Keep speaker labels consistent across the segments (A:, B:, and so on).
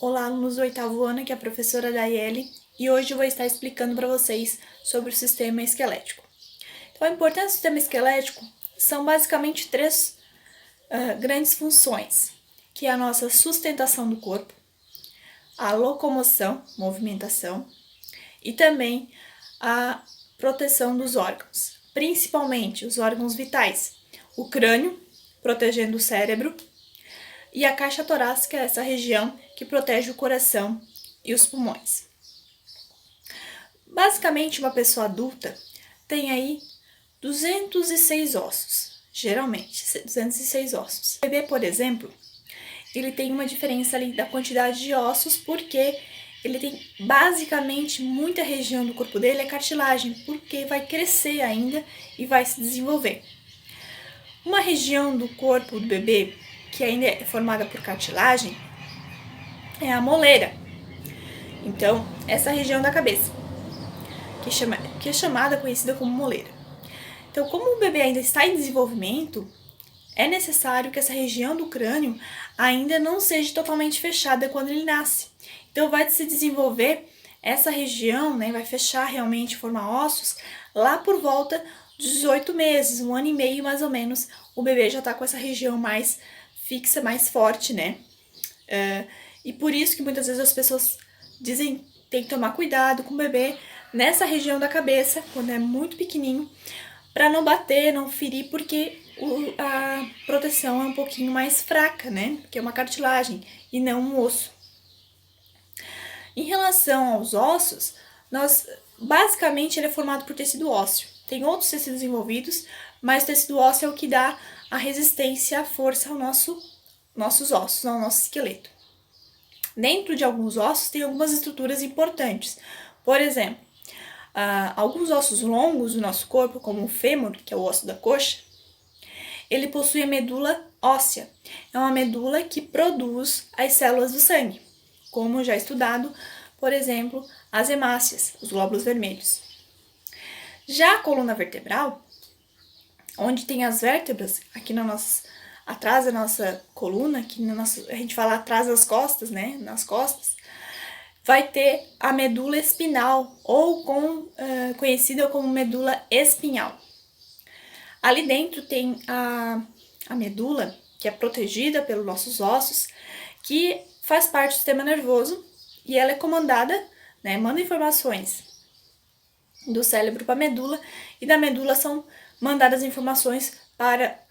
A: Olá, alunos do oitavo ano, aqui é a professora Daiele e hoje eu vou estar explicando para vocês sobre o sistema esquelético. Então, a importância do sistema esquelético são basicamente três grandes funções, que é a nossa sustentação do corpo, a locomoção, movimentação, e também a proteção dos órgãos, principalmente os órgãos vitais, o crânio, protegendo o cérebro, e a caixa torácica é essa região que protege o coração e os pulmões. Basicamente, uma pessoa adulta tem aí 206 ossos, geralmente 206 ossos. O bebê, por exemplo, ele tem uma diferença ali da quantidade de ossos porque ele tem basicamente muita região do corpo dele é cartilagem, porque vai crescer ainda e vai se desenvolver. Uma região do corpo do bebê que ainda é formada por cartilagem é a moleira. Então, essa região da cabeça, que é chamada, conhecida como moleira. Então, como o bebê ainda está em desenvolvimento, é necessário que essa região do crânio ainda não seja totalmente fechada quando ele nasce. Então, vai se desenvolver essa região, né, vai fechar realmente, formar ossos, lá por volta dos 18 meses, 1 ano e meio mais ou menos, o bebê já está com essa região mais fixa, mais forte, né? E por isso que muitas vezes as pessoas dizem que tem que tomar cuidado com o bebê nessa região da cabeça, quando é muito pequenininho, para não bater, não ferir, porque a proteção é um pouquinho mais fraca, né? Que é uma cartilagem e não um osso. Em relação aos ossos, basicamente ele é formado por tecido ósseo. Tem outros tecidos envolvidos, mas o tecido ósseo é o que dá a resistência, a força ao nossos ossos, ao nosso esqueleto. Dentro de alguns ossos tem algumas estruturas importantes. Por exemplo, alguns ossos longos do nosso corpo, como o fêmur, que é o osso da coxa, ele possui a medula óssea. É uma medula que produz as células do sangue, como já estudado, por exemplo, as hemácias, os glóbulos vermelhos. Já a coluna vertebral, onde tem as vértebras, aqui atrás da nossa coluna, a gente fala atrás das costas, né, nas costas, vai ter a medula espinal, ou conhecida como medula espinhal. Ali dentro tem a medula, que é protegida pelos nossos ossos, que faz parte do sistema nervoso, e ela é comandada, né, manda informações do cérebro para a medula, e da medula são mandadas informações para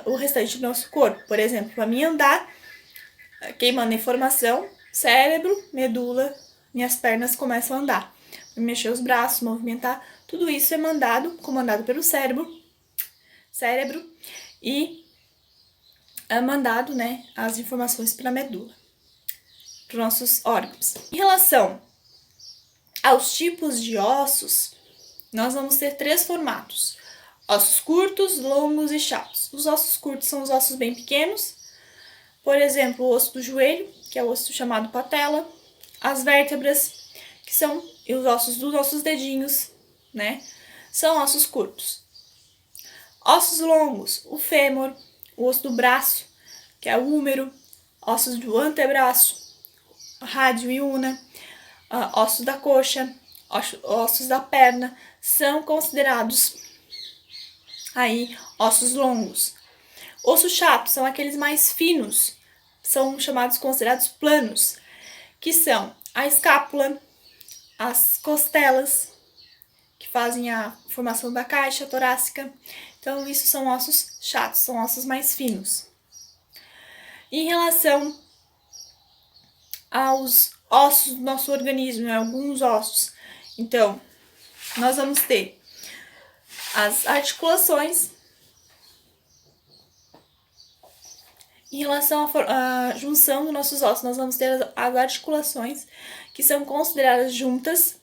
A: o restante do nosso corpo. Por exemplo, para mim andar, quem manda informação, cérebro, medula, minhas pernas começam a andar. Mexer os braços, movimentar, tudo isso é comandado pelo cérebro, e é mandado, né, as informações para a medula, para os nossos órgãos. Em relação aos tipos de ossos, nós vamos ter 3 formatos: ossos curtos, longos e chatos. Os ossos curtos são os ossos bem pequenos, por exemplo, o osso do joelho, que é o osso chamado patela, as vértebras, que são os ossos dos nossos dedinhos, né? São ossos curtos. Ossos longos, o fêmur, o osso do braço, que é o húmero, ossos do antebraço, rádio e una, ossos da coxa, ossos da perna, são considerados aí ossos longos. Ossos chatos são aqueles mais finos, são considerados planos, que são a escápula, as costelas, que fazem a formação da caixa torácica. Então, isso são ossos chatos, são ossos mais finos. Em relação aos ossos do nosso organismo, né, alguns ossos, então, nós vamos ter as articulações. Em relação à junção dos nossos ossos, nós vamos ter as articulações, que são consideradas juntas.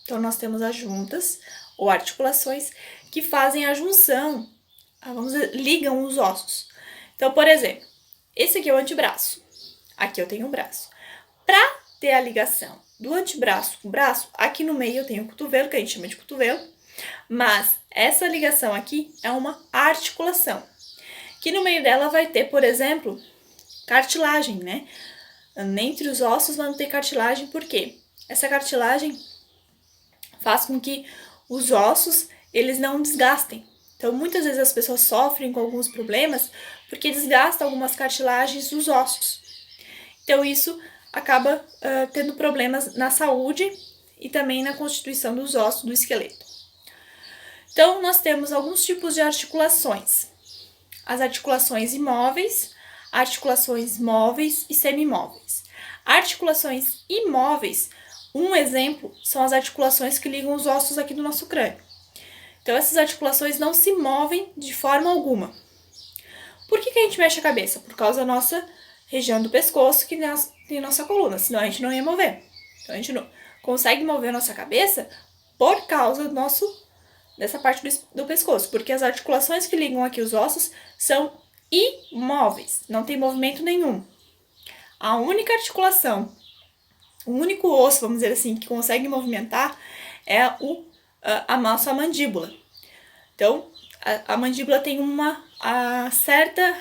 A: Então, nós temos as juntas, ou articulações, que fazem a junção, ligam os ossos. Então, por exemplo, esse aqui é o antebraço. Aqui eu tenho o braço. Para ter a ligação do antebraço com o braço, aqui no meio eu tenho o cotovelo, que a gente chama de cotovelo, mas essa ligação aqui é uma articulação, que no meio dela vai ter, por exemplo, cartilagem, né? entre os ossos mantém cartilagem, por quê? Essa cartilagem faz com que os ossos eles não desgastem. Então, muitas vezes as pessoas sofrem com alguns problemas porque desgasta algumas cartilagens dos ossos. Então, isso acaba tendo problemas na saúde e também na constituição dos ossos do esqueleto. Então, nós temos alguns tipos de articulações. As articulações imóveis, articulações móveis e semimóveis. Articulações imóveis, um exemplo, são as articulações que ligam os ossos aqui do nosso crânio. Então, essas articulações não se movem de forma alguma. Por que a gente mexe a cabeça? Por causa da nossa região do pescoço que tem nossa coluna, senão a gente não ia mover. Então, a gente não consegue mover a nossa cabeça por causa dessa parte do pescoço, porque as articulações que ligam aqui os ossos são imóveis, não tem movimento nenhum. A única articulação, o único osso, vamos dizer assim, que consegue movimentar é a nossa mandíbula. Então, a mandíbula tem certa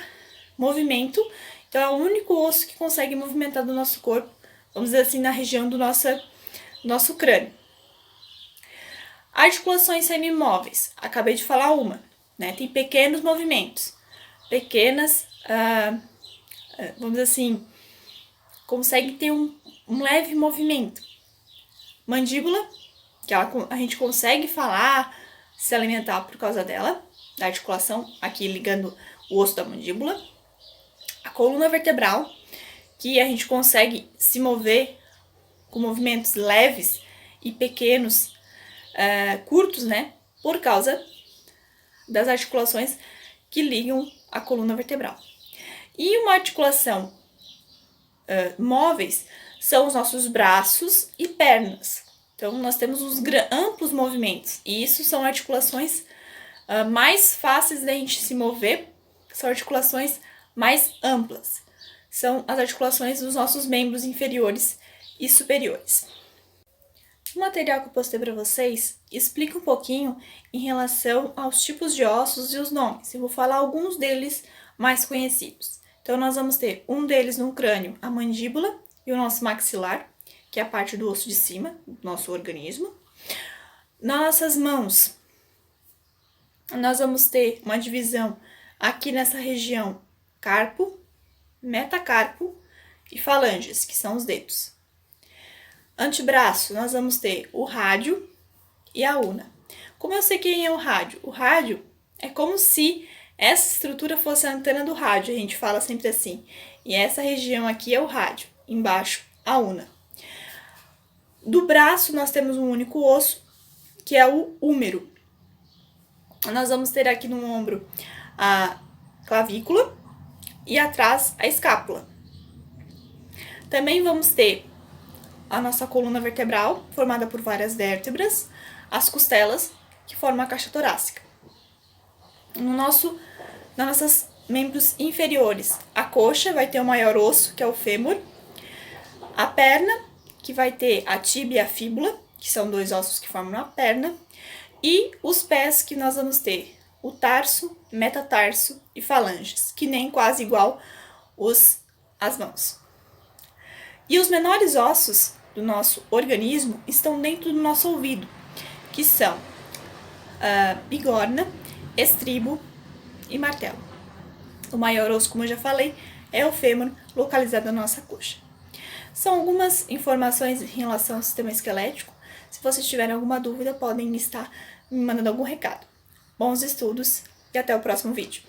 A: movimento, então é o único osso que consegue movimentar do nosso corpo, vamos dizer assim, na região do nosso crânio. Articulações semimóveis, acabei de falar uma, né? Tem pequenos movimentos, pequenas, vamos dizer assim, consegue ter um leve movimento. Mandíbula, que a gente consegue falar, se alimentar por causa dela, da articulação aqui ligando o osso da mandíbula. A coluna vertebral, que a gente consegue se mover com movimentos leves e pequenos, curtos, né? Por causa das articulações que ligam a coluna vertebral. E uma articulação móveis são os nossos braços e pernas. Então, nós temos os amplos movimentos. E isso são articulações mais fáceis da gente se mover, são articulações mais amplas. São as articulações dos nossos membros inferiores e superiores. O material que eu postei para vocês explica um pouquinho em relação aos tipos de ossos e os nomes. Eu vou falar alguns deles mais conhecidos. Então, nós vamos ter um deles no crânio, a mandíbula e o nosso maxilar, que é a parte do osso de cima do nosso organismo. Nas nossas mãos, nós vamos ter uma divisão aqui nessa região, carpo, metacarpo e falanges, que são os dedos. Antebraço, nós vamos ter o rádio e a una. Como eu sei quem é o rádio? O rádio é como se essa estrutura fosse a antena do rádio, a gente fala sempre assim. E essa região aqui é o rádio, embaixo a una. Do braço nós temos um único osso, que é o húmero. Nós vamos ter aqui no ombro a clavícula e atrás a escápula. Também vamos ter a nossa coluna vertebral, formada por várias vértebras, as costelas, que formam a caixa torácica. Nos nossos membros inferiores, a coxa vai ter o maior osso, que é o fêmur, a perna, que vai ter a tíbia e a fíbula, que são dois ossos que formam a perna, e os pés, que nós vamos ter o tarso, metatarso e falanges, que nem quase igual as mãos. E os menores ossos do nosso organismo estão dentro do nosso ouvido, que são bigorna, estribo e martelo. O maior osso, como eu já falei, é o fêmur, localizado na nossa coxa. São algumas informações em relação ao sistema esquelético. Se vocês tiverem alguma dúvida, podem estar me mandando algum recado. Bons estudos e até o próximo vídeo.